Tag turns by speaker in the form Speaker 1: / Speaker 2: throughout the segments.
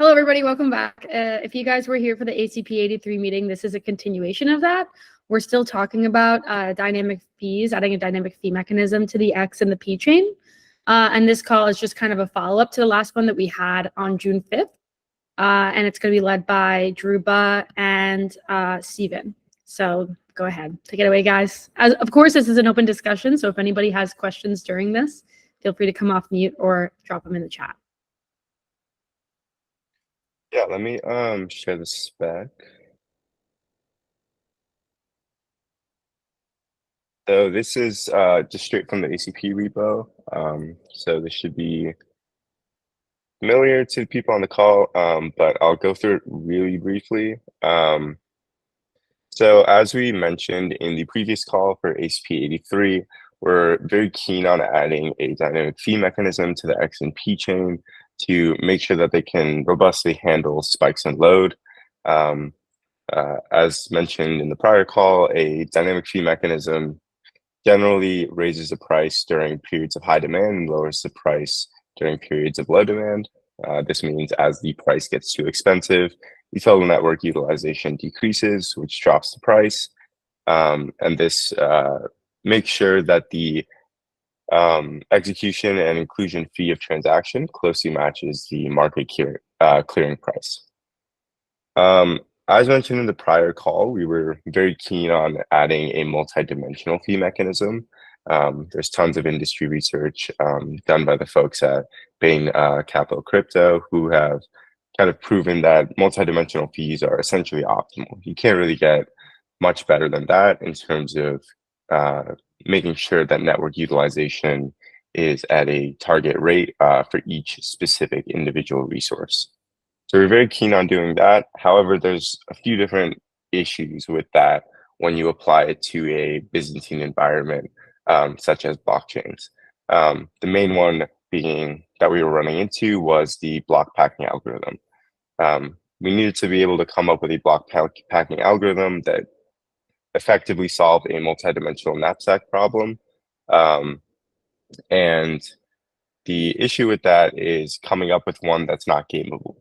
Speaker 1: Hello, everybody. Welcome back. If you guys were here for the ACP-103 meeting, this is a continuation of that. We're still talking about dynamic fees, adding a dynamic fee mechanism to the X and the P chain. And this call is just kind of a follow-up to the last one that we had on June 5th. And it's going to be led by Dhruba and Steven. So go ahead. Take it away, guys. Of course, this is an open discussion. So if anybody has questions during this, feel free to come off mute or drop them in the chat.
Speaker 2: Yeah, let me share the spec. So this is just straight from the ACP repo. So this should be familiar to people on the call, but I'll go through it really briefly. So as we mentioned in the previous call for ACP-103, we're very keen on adding a dynamic fee mechanism to the X and P chain to make sure that they can robustly handle spikes in load. As mentioned in the prior call, a dynamic fee mechanism generally raises the price during periods of high demand and lowers the price during periods of low demand. This means as the price gets too expensive, the total network utilization decreases, which drops the price. And this makes sure that the execution and inclusion fee of transaction closely matches the market clearing price. As mentioned in the prior call, we were very keen on adding a multi-dimensional fee mechanism. There's tons of industry research done by the folks at Bain Capital Crypto who have kind of proven that multi-dimensional fees are essentially optimal. You can't really get much better than that in terms of making sure that network utilization is at a target rate for each specific individual resource. So we're very keen on doing that. However, there's a few different issues with that when you apply it to a Byzantine environment, such as blockchains. The main one being that we were running into was the block packing algorithm. We needed to be able to come up with a block packing algorithm that effectively solved a multi-dimensional knapsack problem. And the issue with that is coming up with one that's not gameable.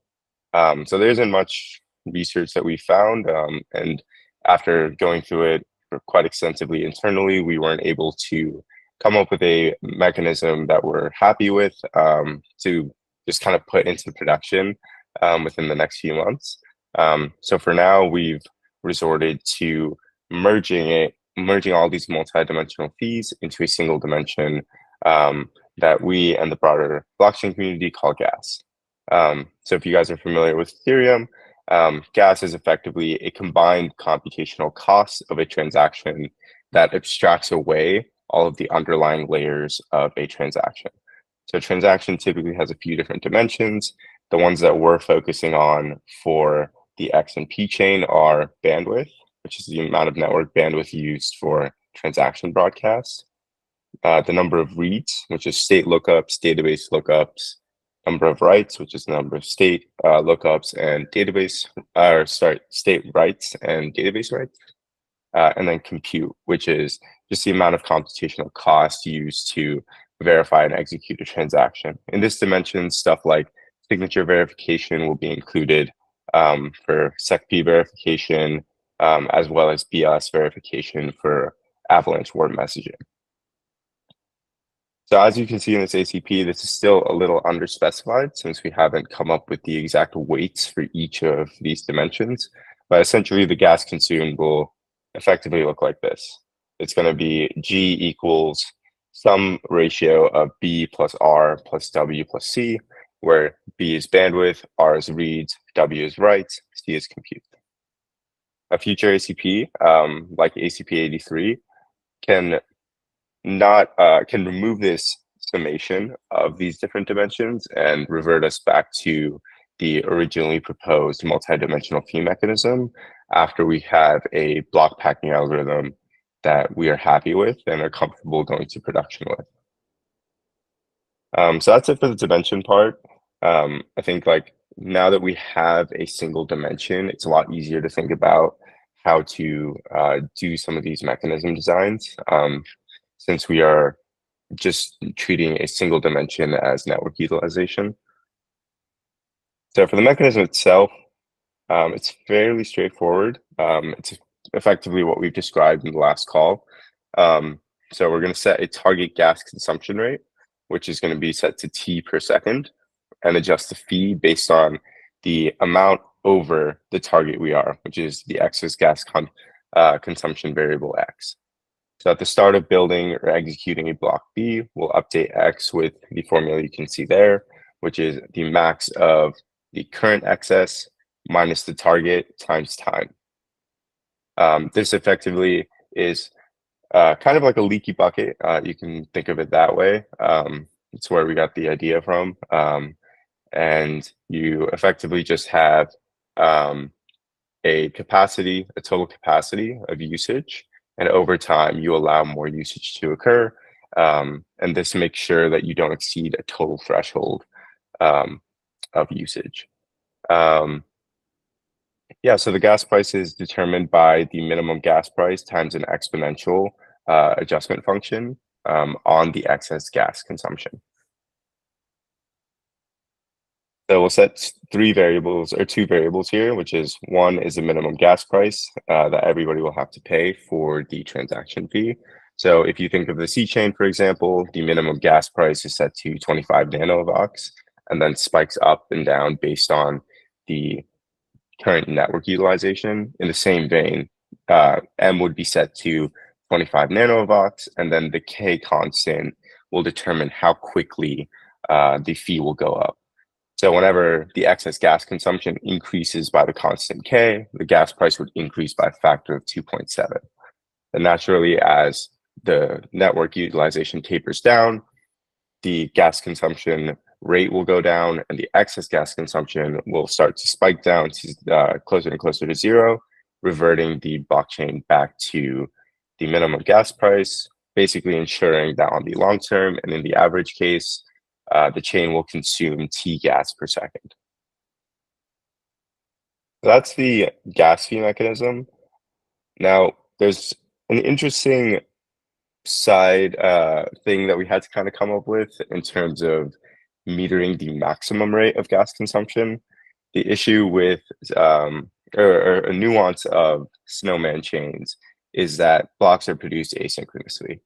Speaker 2: So there isn't much research that we found, and after going through it quite extensively internally, we weren't able to come up with a mechanism that we're happy with to just kind of put into production within the next few months. So for now, we've resorted to merging all these multi-dimensional fees into a single dimension that we and the broader blockchain community call gas. So if you guys are familiar with Ethereum, gas is effectively a combined computational cost of a transaction that abstracts away all of the underlying layers of a transaction. So a transaction typically has a few different dimensions. The ones that we're focusing on for the X and P chain are bandwidth, which is the amount of network bandwidth used for transaction broadcasts, the number of reads, which is state lookups, database lookups, number of writes, which is the number of state lookups and state writes and database writes, and then compute, which is just the amount of computational cost used to verify and execute a transaction. In this dimension, stuff like signature verification will be included for SecP verification, as well as BLS verification for Avalanche word messaging. So as you can see in this ACP, this is still a little underspecified since we haven't come up with the exact weights for each of these dimensions. But essentially, the gas consumed will effectively look like this. It's going to be G equals some ratio of B plus R plus W plus C, where B is bandwidth, R is reads, W is writes, C is compute. A future ACP, like ACP-103, can remove this summation of these different dimensions and revert us back to the originally proposed multi-dimensional fee mechanism after we have a block packing algorithm that we are happy with and are comfortable going to production with. So that's it for the dimension part. I think now that we have a single dimension, it's a lot easier to think about how to do some of these mechanism designs, since we are just treating a single dimension as network utilization. So for the mechanism itself, it's fairly straightforward. It's effectively what we've described in the last call. So we're going to set a target gas consumption rate, which is going to be set to T per second, and adjust the fee based on the amount over the target we are, which is the excess gas consumption variable X. So at the start of building or executing a block B, we'll update X with the formula you can see there, which is the max of the current excess minus the target times time. This effectively is kind of like a leaky bucket. You can think of it that way. It's where we got the idea from. And you effectively just have a total capacity of usage. And over time, you allow more usage to occur. And this makes sure that you don't exceed a total threshold of usage. Yeah, so the gas price is determined by the minimum gas price times an exponential adjustment function on the excess gas consumption. So we'll set two variables here, which is one is the minimum gas price that everybody will have to pay for the transaction fee. So if you think of the C chain, for example, the minimum gas price is set to 25 nanovox and then spikes up and down based on the current network utilization. In the same vein, M would be set to 25 nanovox, and then the K constant will determine how quickly the fee will go up. So whenever the excess gas consumption increases by the constant K, the gas price would increase by a factor of 2.7. And naturally, as the network utilization tapers down, the gas consumption rate will go down and the excess gas consumption will start to spike down to closer and closer to zero, reverting the blockchain back to the minimum gas price, basically ensuring that on the long term and in the average case, the chain will consume T gas per second. So that's the gas fee mechanism. Now, there's an interesting side thing that we had to kind of come up with in terms of metering the maximum rate of gas consumption. The issue with or a nuance of snowman chains is that blocks are produced asynchronously.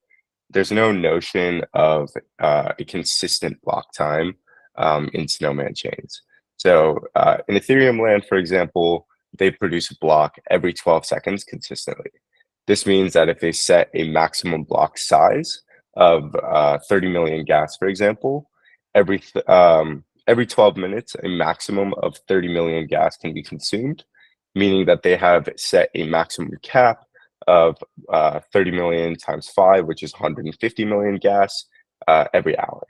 Speaker 2: There's no notion of a consistent block time in snowman chains. So in Ethereum land, for example, they produce a block every 12 seconds consistently. This means that if they set a maximum block size of 30 million gas, for example, every 12 minutes, a maximum of 30 million gas can be consumed, meaning that they have set a maximum cap of 30 million times 5, which is 150 million gas every hour.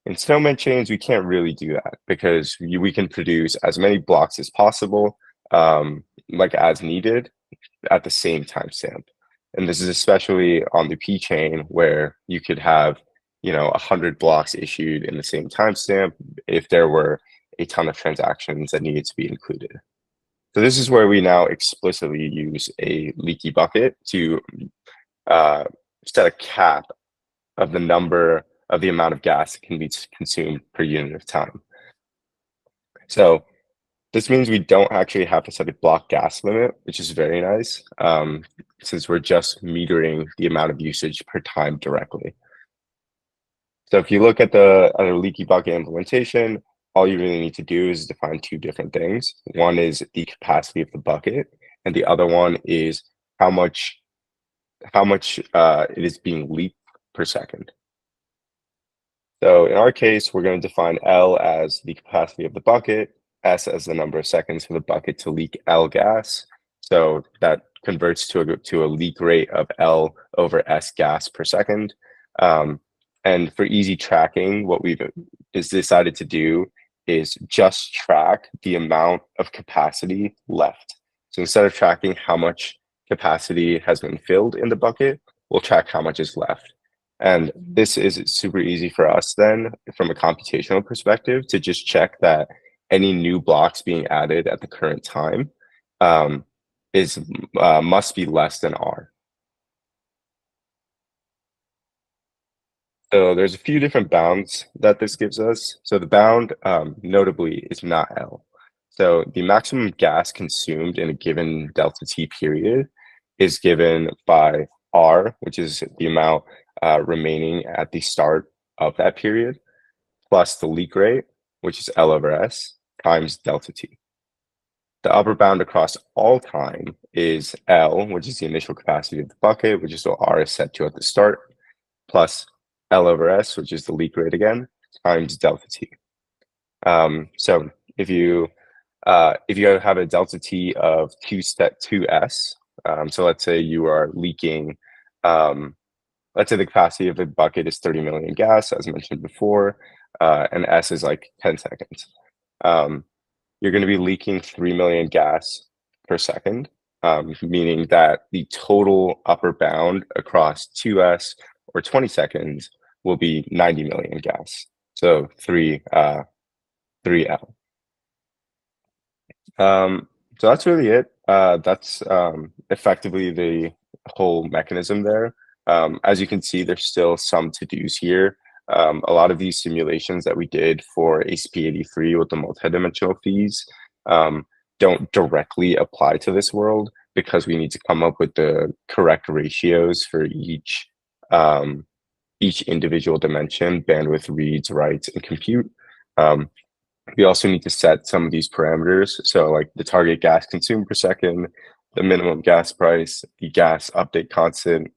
Speaker 2: In snowman chains, we can't really do that because we can produce as many blocks as possible, like as needed, at the same timestamp. And this is especially on the P chain where you could have, 100 blocks issued in the same timestamp if there were a ton of transactions that needed to be included. So this is where we now explicitly use a leaky bucket to set a cap of the amount of gas that can be consumed per unit of time. So this means we don't actually have to set a block gas limit, which is very nice, since we're just metering the amount of usage per time directly. So if you look at the leaky bucket implementation, all you really need to do is define two different things. One is the capacity of the bucket, and the other one is how much it is being leaked per second. So in our case, we're going to define L as the capacity of the bucket, S as the number of seconds for the bucket to leak L gas. So that converts to a leak rate of L over S gas per second. And for easy tracking, what we've decided to do is just track the amount of capacity left. So instead of tracking how much capacity has been filled in the bucket, we'll track how much is left. And this is super easy for us then, from a computational perspective, to just check that any new blocks being added at the current time must be less than R. So there's a few different bounds that this gives us. So the bound, notably, is not L. So the maximum gas consumed in a given delta T period is given by R, which is the amount remaining at the start of that period, plus the leak rate, which is L over S, times delta T. The upper bound across all time is L, which is the initial capacity of the bucket, which is what R is set to at the start, plus L over S, which is the leak rate again, times delta T. So if you have a delta T of 2S, so let's say you are leaking, let's say the capacity of the bucket is 30 million gas, as mentioned before, and S is like 10 seconds. You're going to be leaking 3 million gas per second, meaning that the total upper bound across 2S or 20 seconds will be 90 million gas. So 3L. So that's really it. That's effectively the whole mechanism there. As you can see, there's still some to-dos here. A lot of these simulations that we did for ACP-103 with the multidimensional fees don't directly apply to this world because we need to come up with the correct ratios for each individual dimension: bandwidth, reads, writes, and compute. We also need to set some of these parameters. So like the target gas consumed per second, the minimum gas price, the gas update constant,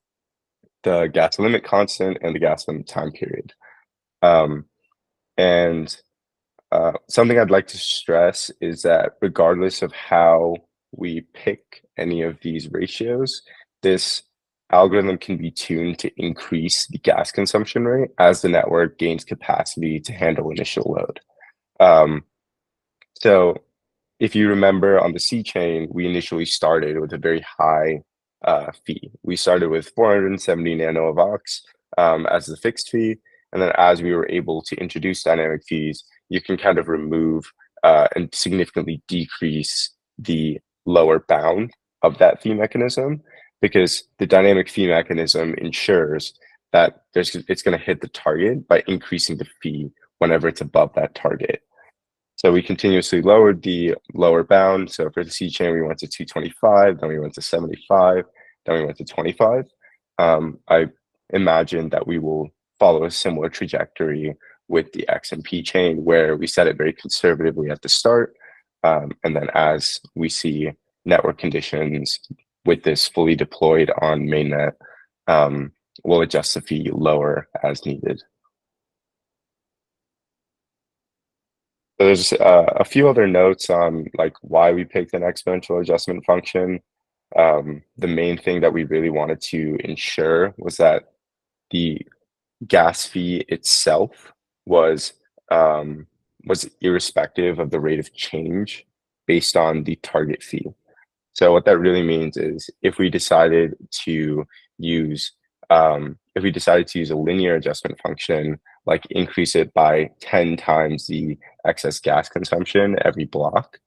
Speaker 2: the gas limit constant, and the gas limit time period. Something I'd like to stress is that regardless of how we pick any of these ratios, this algorithm can be tuned to increase the gas consumption rate as the network gains capacity to handle initial load. So if you remember on the C chain, we initially started with a very high fee. We started with 470 nanoavox as the fixed fee. And then as we were able to introduce dynamic fees, you can kind of remove and significantly decrease the lower bound of that fee mechanism, because the dynamic fee mechanism ensures that it's going to hit the target by increasing the fee whenever it's above that target. So we continuously lowered the lower bound. So for the C chain, we went to 225, then we went to 75, then we went to 25. I imagine that we will follow a similar trajectory with the X and P chain, where we set it very conservatively at the start. And then as we see network conditions with this fully deployed on mainnet, we'll adjust the fee lower as needed. So there's a few other notes on like why we picked an exponential adjustment function. The main thing that we really wanted to ensure was that the gas fee itself was irrespective of the rate of change based on the target fee. So what that really means is if we decided to use a linear adjustment function, like increase it by 10 times the excess gas consumption every block,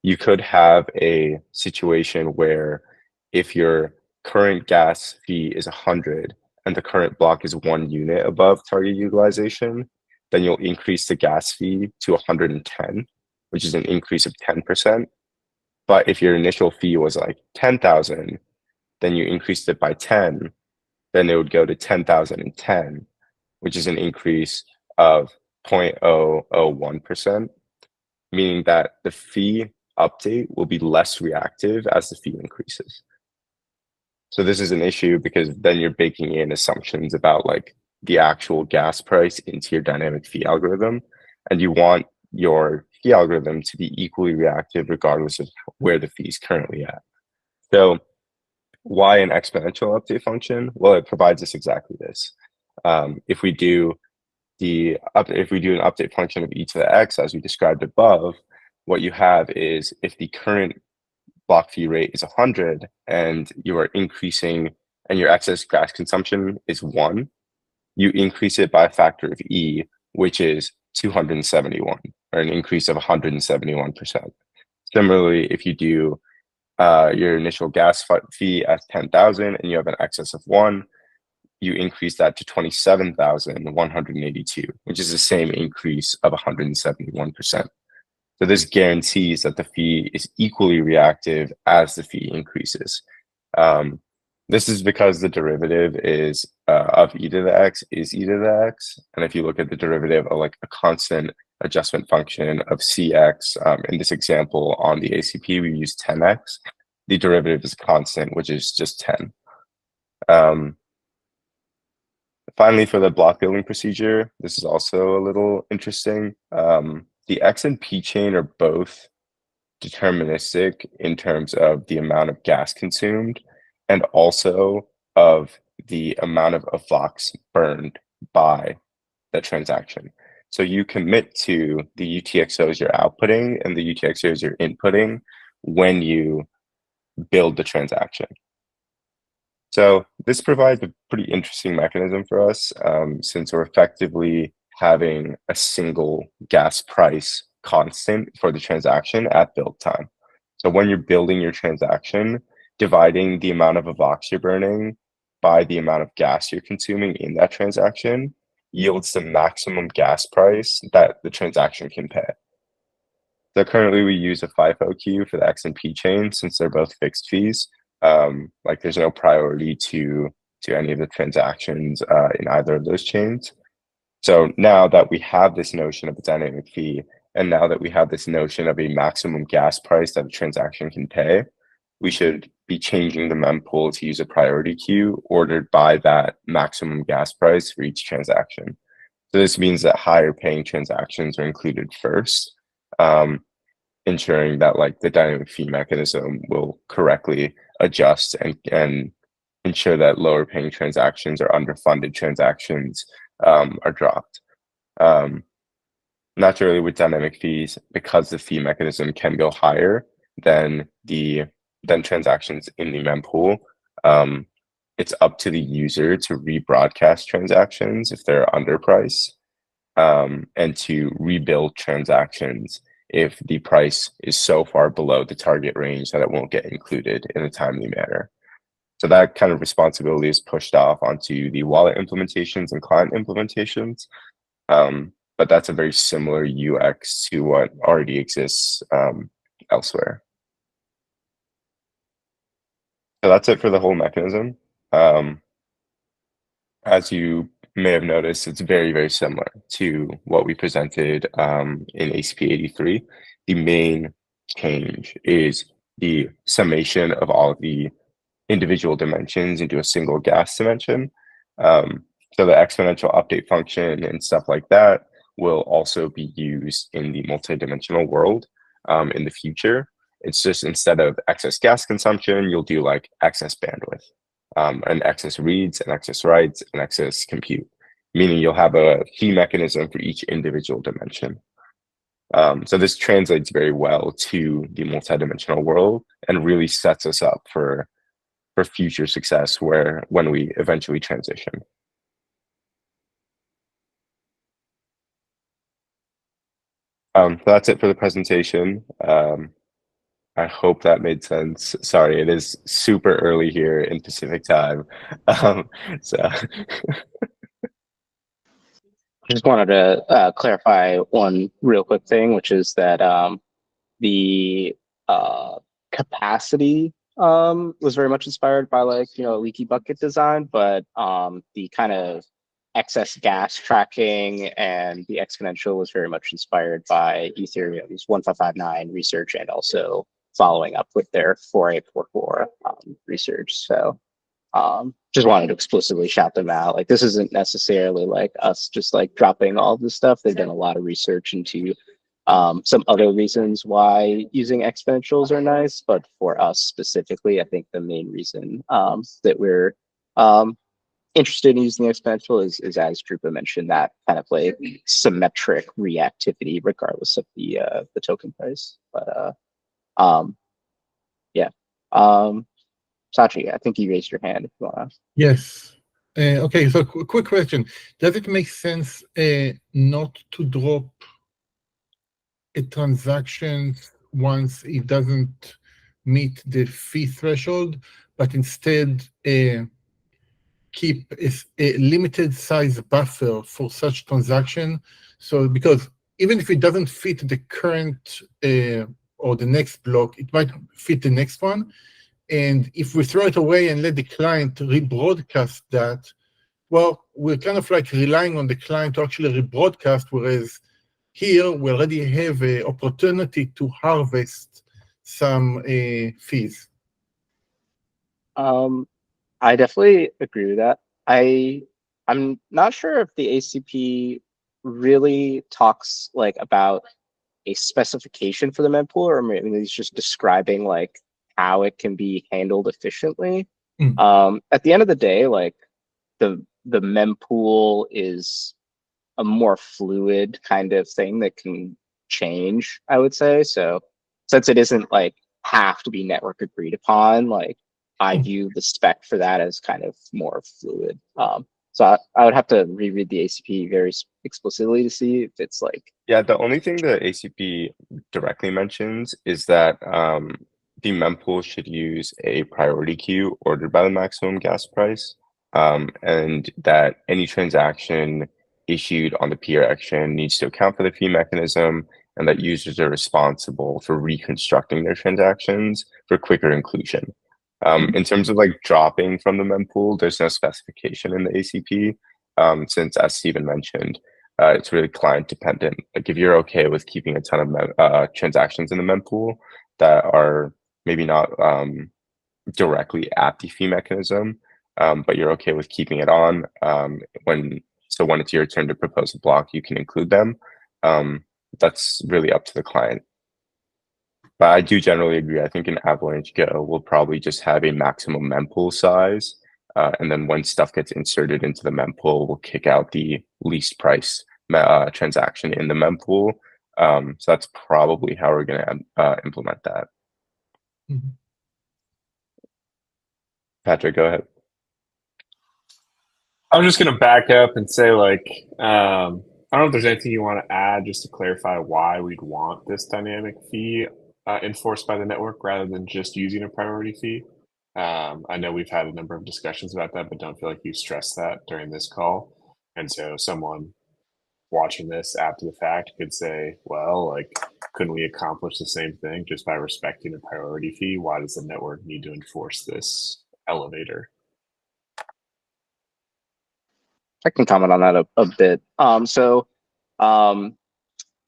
Speaker 2: you could have a situation where if your current gas fee is 100 and the current block is 1 unit above target utilization, then you'll increase the gas fee to 110, which is an increase of 10%. But if your initial fee was like 10,000, then you increased it by 10, then it would go to 10,010, which is an increase of 0.001%, meaning that the fee update will be less reactive as the fee increases. So this is an issue because then you're baking in assumptions about like the actual gas price into your dynamic fee algorithm, and you want your fee algorithm to be equally reactive regardless of where the fee is currently at. So why an exponential update function? Well, it provides us exactly this. If we do an update function of e to the x as we described above, what you have is if the current block fee rate is 100 and you are increasing and your excess gas consumption is 1, you increase it by a factor of e, which is 271, or an increase of 171%. Similarly, if you do your initial gas fee at 10,000 and you have an excess of 1, you increase that to 27,182, which is the same increase of 171%. So this guarantees that the fee is equally reactive as the fee increases. This is because the derivative is of e to the x is e to the x. And if you look at the derivative of like a constant adjustment function of cx, in this example on the ACP, we use 10x. The derivative is constant, which is just 10. Finally, for the block building procedure, this is also a little interesting. The X and P chain are both deterministic in terms of the amount of gas consumed and also of the amount of Avax burned by the transaction. So you commit to the UTXOs you're outputting and the UTXOs you're inputting when you build the transaction. So this provides a pretty interesting mechanism for us, since we're effectively having a single gas price constant for the transaction at build time. So when you're building your transaction, dividing the amount of Avax you're burning by the amount of gas you're consuming in that transaction yields the maximum gas price that the transaction can pay. So currently we use a FIFO queue for the X and P chain since they're both fixed fees. Like there's no priority to any of the transactions in either of those chains. So now that we have this notion of a dynamic fee, and now that we have this notion of a maximum gas price that a transaction can pay, we should be changing the mempool to use a priority queue ordered by that maximum gas price for each transaction. So this means that higher paying transactions are included first, ensuring that like the dynamic fee mechanism will correctly adjust and ensure that lower paying transactions or underfunded transactions are dropped. Naturally, with dynamic fees, because the fee mechanism can go higher than transactions in the mempool, it's up to the user to rebroadcast transactions if they're underpriced, and to rebuild transactions if the price is so far below the target range that it won't get included in a timely manner. So that kind of responsibility is pushed off onto the wallet implementations and client implementations. But that's a very similar UX to what already exists elsewhere. So that's it for the whole mechanism. As you may have noticed, it's very, very similar to what we presented in ACP-103. The main change is the summation of all of the individual dimensions into a single gas dimension. So the exponential update function and stuff like that will also be used in the multidimensional world in the future. It's just instead of excess gas consumption, you'll do like excess bandwidth, and excess reads and excess writes and excess compute, meaning you'll have a fee mechanism for each individual dimension. So this translates very well to the multidimensional world and really sets us up for future success when we eventually transition. So that's it for the presentation. I hope that made sense. Sorry, it is super early here in Pacific time. So
Speaker 3: I just wanted to clarify one real quick thing, which is that the capacity was very much inspired by leaky bucket design, but the kind of excess gas tracking and the exponential was very much inspired by Ethereum's 1559 research and also following up with their 4844 research. So just wanted to explicitly shout them out. Like this isn't necessarily like us just like dropping all this stuff. They've done a lot of research into some other reasons why using exponentials are nice, but for us specifically, I think the main reason that we're interested in using the exponential is as Drupa mentioned, that kind of like symmetric reactivity regardless of the token price. But yeah. Sachi, I think you raised your hand if you want to.
Speaker 4: Yes. Okay, so quick question. Does it make sense not to drop a transaction once it doesn't meet the fee threshold, but instead keep a limited size buffer for such transaction. So because even if it doesn't fit the current or the next block, it might fit the next one. And if we throw it away and let the client rebroadcast that, well, we're kind of like relying on the client to actually rebroadcast, whereas here we already have an opportunity to harvest some fees.
Speaker 3: I definitely agree with that. I'm not sure if the ACP really talks like about a specification for the mempool, or maybe he's just describing like how it can be handled efficiently. At the end of the day, like the mempool is a more fluid kind of thing that can change, I would say. So since it isn't like have to be network agreed upon, like I view the spec for that as kind of more fluid. So I would have to reread the ACP very explicitly to see if it's like.
Speaker 2: Yeah, the only thing the ACP directly mentions is that the mempool should use a priority queue ordered by the maximum gas price, and that any transaction issued on the peer action needs to account for the fee mechanism, and that users are responsible for reconstructing their transactions for quicker inclusion. In terms of like dropping from the mempool, there's no specification in the ACP, since as Stephen mentioned, it's really client dependent. Like if you're okay with keeping a ton of transactions in the mempool that are maybe not directly at the fee mechanism, but you're okay with keeping it on, when it's your turn to propose a block, you can include them. That's really up to the client. But I do generally agree. I think in Avalanche Go, we'll probably just have a maximum mempool size. And then when stuff gets inserted into the mempool, we'll kick out the least price transaction in the mempool. So that's probably how we're going to implement that. Patrick, go ahead.
Speaker 5: I'm just going to back up and say, like, I don't know if there's anything you want to add just to clarify why we'd want this dynamic fee enforced by the network rather than just using a priority fee. I know we've had a number of discussions about that, but don't feel like you stressed that during this call. And so someone watching this after the fact could say, well, like, couldn't we accomplish the same thing just by respecting a priority fee? Why does the network need to enforce this elevator?
Speaker 3: I can comment on that a bit.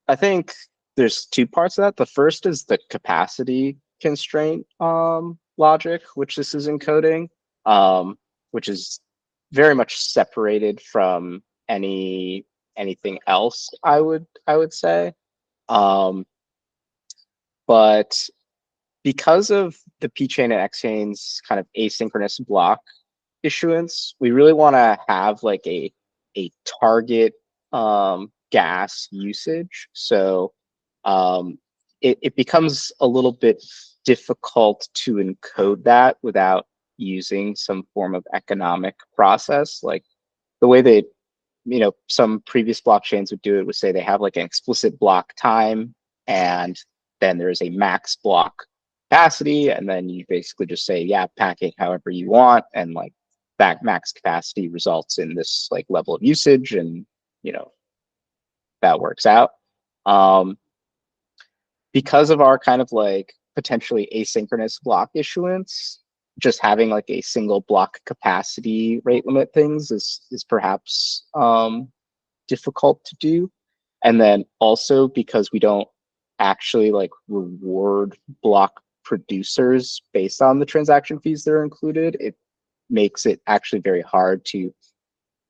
Speaker 3: I think there's two parts of that. The first is the capacity constraint logic, which this is encoding, which is very much separated from anything else, I would say. But because of the P-chain and X-chain's kind of asynchronous block issuance, we really want to have like a target gas usage. So it becomes a little bit difficult to encode that without using some form of economic process. Like the way that, you know, some previous blockchains would do it would say they have like an explicit block time, and then there's a max block capacity, and then you basically just say, yeah, pack it however you want, and like that max capacity results in this like level of usage, and you know that works out. Because of our kind of like potentially asynchronous block issuance, just having like a single block capacity rate limit things is perhaps difficult to do. And then also because we don't actually like reward block producers based on the transaction fees that are included, it makes it actually very hard to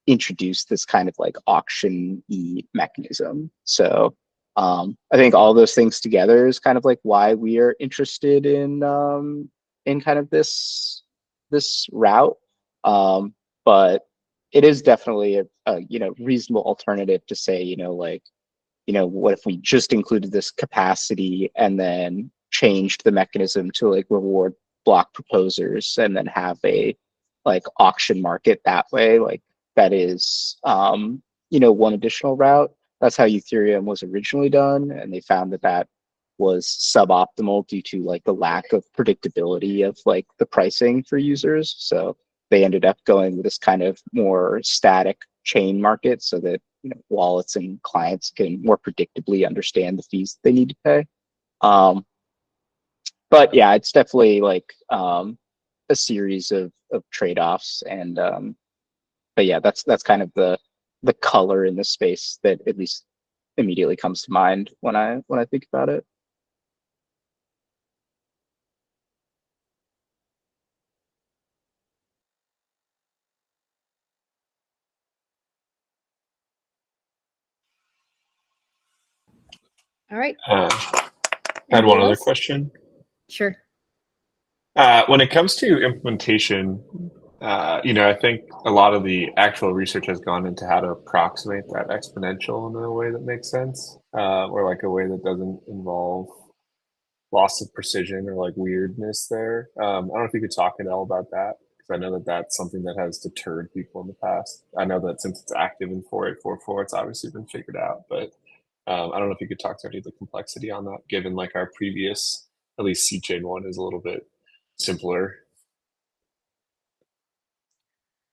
Speaker 3: introduce this kind of like auction-y mechanism. So I think all those things together is kind of like why we are interested in kind of this route. But it is definitely a you know, reasonable alternative to say, you know, like, you know, what if we just included this capacity and then changed the mechanism to like reward block proposers and then have a like auction market that way? Like that is you know, one additional route. That's how Ethereum was originally done, and they found that that was suboptimal due to like the lack of predictability of like the pricing for users. So they ended up going with this kind of more static chain market so that, you know, wallets and clients can more predictably understand the fees they need to pay. But yeah, it's definitely like a series of trade-offs, and but yeah, that's kind of the color in the space that at least immediately comes to mind when I think about it.
Speaker 1: All right.
Speaker 5: I had one
Speaker 1: Anything
Speaker 5: other
Speaker 1: else?
Speaker 5: question.
Speaker 1: Sure.
Speaker 5: When it comes to implementation, you know, I think a lot of the actual research has gone into how to approximate that exponential in a way that makes sense, or like a way that doesn't involve loss of precision or like weirdness there. I don't know if you could talk at all about that, because I know that that's something that has deterred people in the past. I know that since it's active in 4844, it's obviously been figured out, but I don't know if you could talk to any of the complexity on that, given like our previous, at least C chain one is a little bit simpler.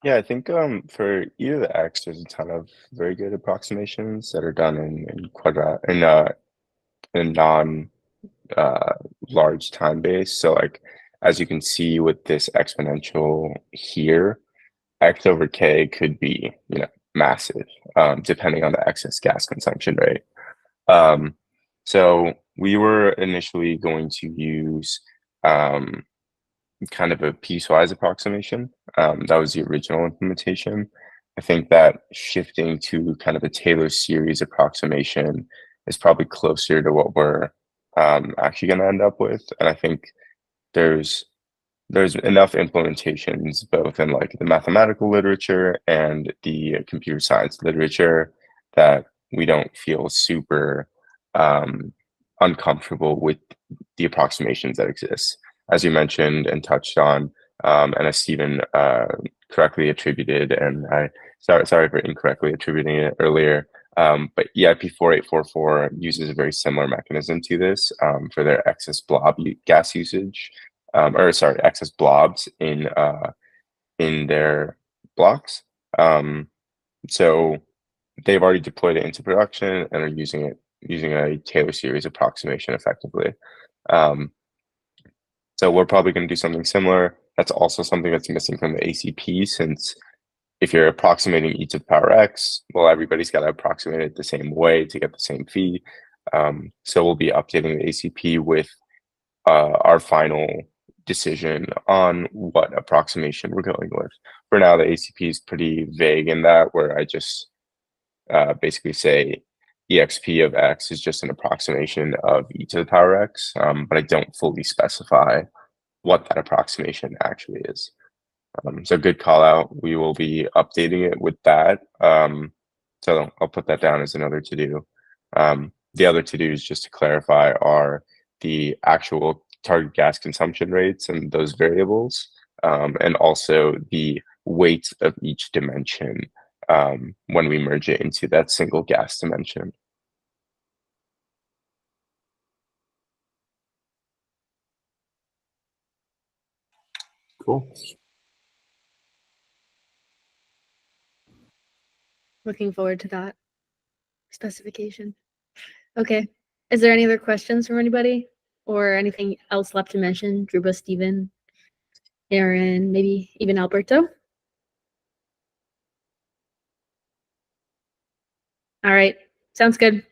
Speaker 2: Yeah, I think for either the X, there's a ton of very good approximations that are done in non large time base. So like as you can see with this exponential here, X over K could be, you know, massive, depending on the excess gas consumption rate. So we were initially going to use kind of a piecewise approximation. That was the original implementation. I think that shifting to kind of a Taylor series approximation is probably closer to what we're actually going to end up with. And I think there's enough implementations both in like the mathematical literature and the computer science literature that we don't feel super uncomfortable with the approximations that exist. As you mentioned and touched on, and as Stephen correctly attributed, and I sorry for incorrectly attributing it earlier, but EIP-4844 uses a very similar mechanism to this for their excess blob gas usage, or sorry, excess blobs in their blocks. So they've already deployed it into production and are using a Taylor series approximation effectively. So we're probably going to do something similar. That's also something that's missing from the ACP, since if you're approximating e to the power x, well, everybody's got to approximate it the same way to get the same fee. So we'll be updating the ACP with our final decision on what approximation we're going with. For now, the ACP is pretty vague in that, where I just basically say exp of x is just an approximation of e to the power x, but I don't fully specify what that approximation actually is. So good call out. We will be updating it with that. So I'll put that down as another to do. The other to dos, just to clarify, are the actual target gas consumption rates and those variables, and also the weight of each dimension when we merge it into that single gas dimension.
Speaker 5: Cool.
Speaker 1: Looking forward to that specification. Okay. Is there any other questions from anybody or anything else left to mention? Druba, Steven, Aaron, maybe even Alberto? All right. Sounds good.